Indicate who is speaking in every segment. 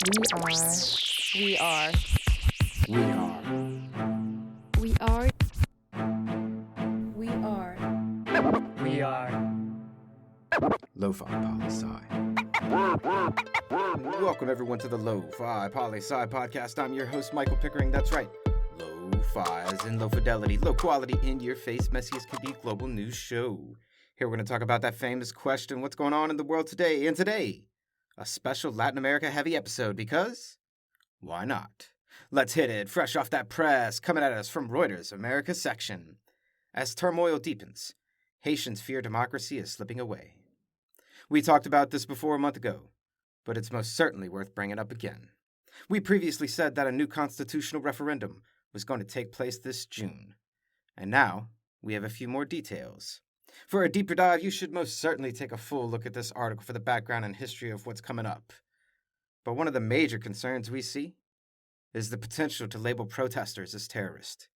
Speaker 1: We are.
Speaker 2: We are.
Speaker 1: We are. We are.
Speaker 2: We are. Lofi Poli Sci. Welcome everyone to the Lofi Poli Sci podcast. I'm your host, Michael Pickering. That's right. Lo-fi as in low fidelity, low quality, in your face, messy as can be global news show. Here we're going to talk about that famous question, what's going on in the world today? And today, a special Latin America heavy episode because why not? Let's hit it, fresh off that press, coming at us from Reuters' America section. As turmoil deepens, Haitians fear democracy is slipping away. We talked about this before a month ago, but it's most certainly worth bringing up again. We previously said that a new constitutional referendum was going to take place this June. And now, we have a few more details. For a deeper dive, you should most certainly take a full look at this article for the background and history of what's coming up. But one of the major concerns we see is the potential to label protesters as terrorists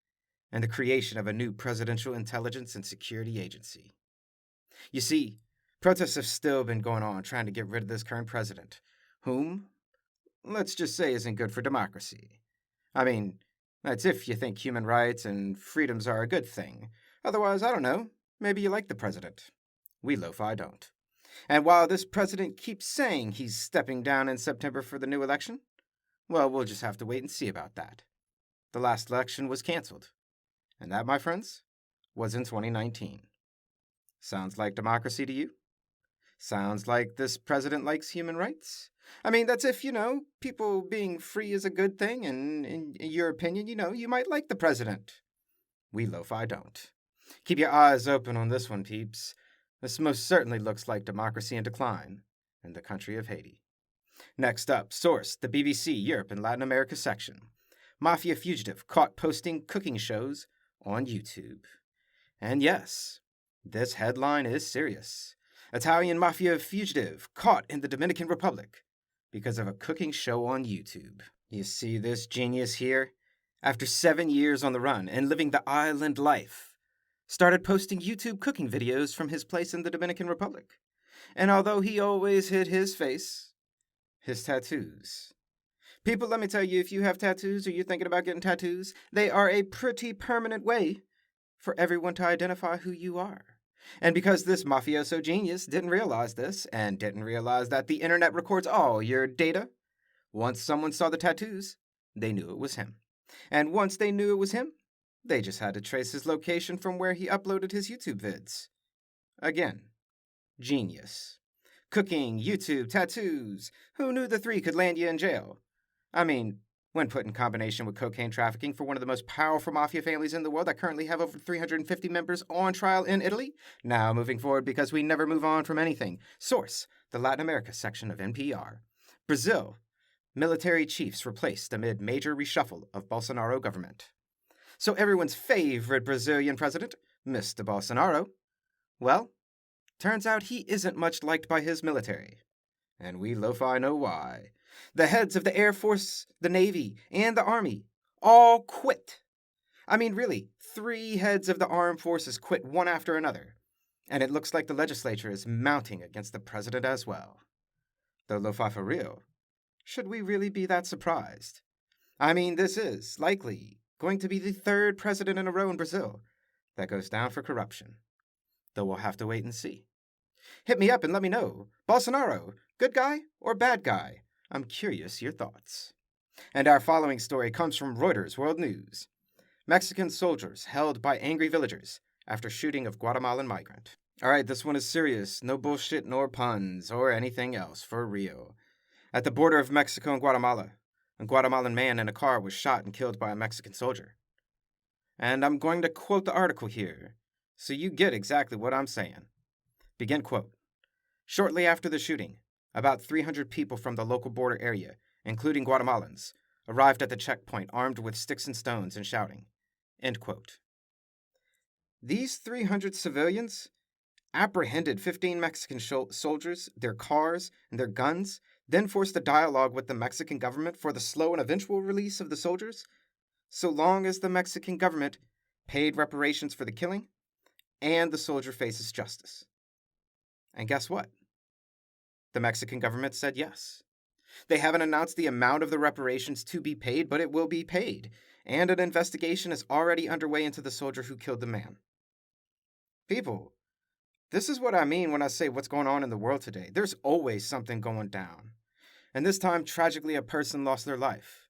Speaker 2: and the creation of a new presidential intelligence and security agency. You see, protests have still been going on trying to get rid of this current president, whom, let's just say, isn't good for democracy. I mean, that's if you think human rights and freedoms are a good thing. Otherwise, I don't know, maybe you like the president. We Lo-Fi don't. And while this president keeps saying he's stepping down in September for the new election, well, we'll just have to wait and see about that. The last election was canceled. And that, my friends, was in 2019. Sounds like democracy to you? Sounds like this president likes human rights? I mean, that's if, people being free is a good thing, and in your opinion, you might like the president. We Lo-Fi don't. Keep your eyes open on this one, peeps. This most certainly looks like democracy in decline in the country of Haiti. Next up, source, the BBC Europe and Latin America section. Mafia fugitive caught posting cooking shows on YouTube. And yes, this headline is serious. Italian mafia fugitive caught in the Dominican Republic because of a cooking show on YouTube. You see this genius here? After 7 years on the run and living the island life, started posting YouTube cooking videos from his place in the Dominican Republic. And although he always hid his face, his tattoos. People, let me tell you, if you have tattoos or you're thinking about getting tattoos, they are a pretty permanent way for everyone to identify who you are. And because this mafioso genius didn't realize this, and didn't realize that the internet records all your data, once someone saw the tattoos, they knew it was him. And once they knew it was him, they just had to trace his location from where he uploaded his YouTube vids. Again, genius. Cooking, YouTube, tattoos. Who knew the three could land you in jail? I mean, when put in combination with cocaine trafficking for one of the most powerful mafia families in the world that currently have over 350 members on trial in Italy. Now, moving forward because we never move on from anything. Source, the Latin America section of NPR. Brazil, military chiefs replaced amid major reshuffle of Bolsonaro government. So everyone's favorite Brazilian president, Mr. Bolsonaro, well, turns out he isn't much liked by his military. And we Lo-Fi know why. The heads of the Air Force, the Navy, and the Army all quit. I mean, really, 3 heads of the armed forces quit one after another. And it looks like the legislature is mounting against the president as well. Though Lo-Fi for real, should we really be that surprised? I mean, this is likely going to be the 3rd president in a row in Brazil that goes down for corruption. Though we'll have to wait and see. Hit me up and let me know. Bolsonaro, good guy or bad guy? I'm curious your thoughts. And our following story comes from Reuters World News. Mexican soldiers held by angry villagers after shooting of Guatemalan migrant. All right, this one is serious. No bullshit nor puns or anything else, for real. At the border of Mexico and Guatemala, a Guatemalan man in a car was shot and killed by a Mexican soldier. And I'm going to quote the article here, so you get exactly what I'm saying. Begin quote. Shortly after the shooting, about 300 people from the local border area, including Guatemalans, arrived at the checkpoint armed with sticks and stones and shouting. End quote. These 300 civilians apprehended 15 Mexican soldiers, their cars, and their guns, then forced a dialogue with the Mexican government for the slow and eventual release of the soldiers, so long as the Mexican government paid reparations for the killing and the soldier faces justice. And guess what? The Mexican government said yes. They haven't announced the amount of the reparations to be paid, but it will be paid, and an investigation is already underway into the soldier who killed the man. People, this is what I mean when I say what's going on in the world today. There's always something going down. And this time, tragically, a person lost their life.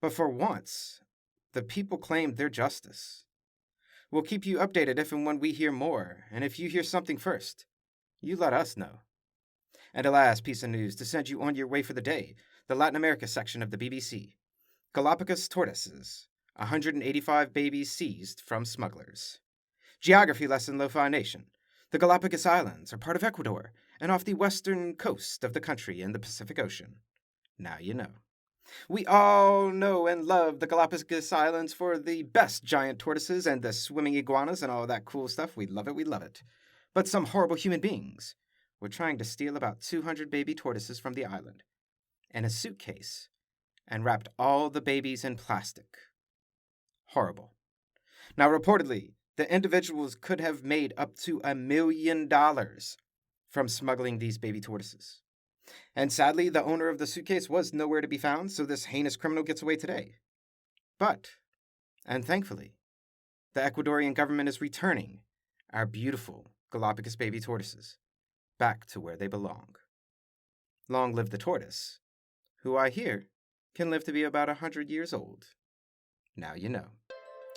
Speaker 2: But for once, the people claimed their justice. We'll keep you updated if and when we hear more, and if you hear something first, you let us know. And a last piece of news to send you on your way for the day, the Latin America section of the BBC. Galapagos tortoises, 185 babies seized from smugglers. Geography lesson, Lo-Fi Nation. The Galapagos Islands are part of Ecuador and off the western coast of the country in the Pacific Ocean. Now you know. We all know and love the Galapagos Islands for the best giant tortoises and the swimming iguanas and all that cool stuff. We love it, we love it. But some horrible human beings were trying to steal about 200 baby tortoises from the island in a suitcase and wrapped all the babies in plastic. Horrible. Now, reportedly, the individuals could have made up to $1 million from smuggling these baby tortoises. And sadly, the owner of the suitcase was nowhere to be found, so this heinous criminal gets away today. But, and thankfully, the Ecuadorian government is returning our beautiful Galapagos baby tortoises back to where they belong. Long live the tortoise, who I hear can live to be about 100 years old. Now you know.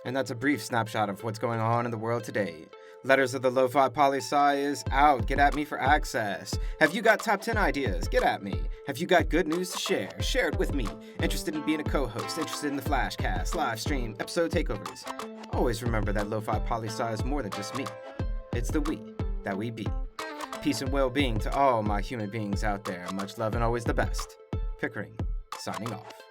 Speaker 2: And that's a brief snapshot of what's going on in the world today. Letters of the Lofi Poli Sci is out. Get at me for access. Have you got top 10 ideas? Get at me. Have you got good news to share? Share it with me. Interested in being a co-host? Interested in the Flashcast, live stream, episode takeovers? Always remember that Lofi Poli Sci is more than just me. It's the we that we be. Peace and well-being to all my human beings out there. Much love and always the best. Pickering, signing off.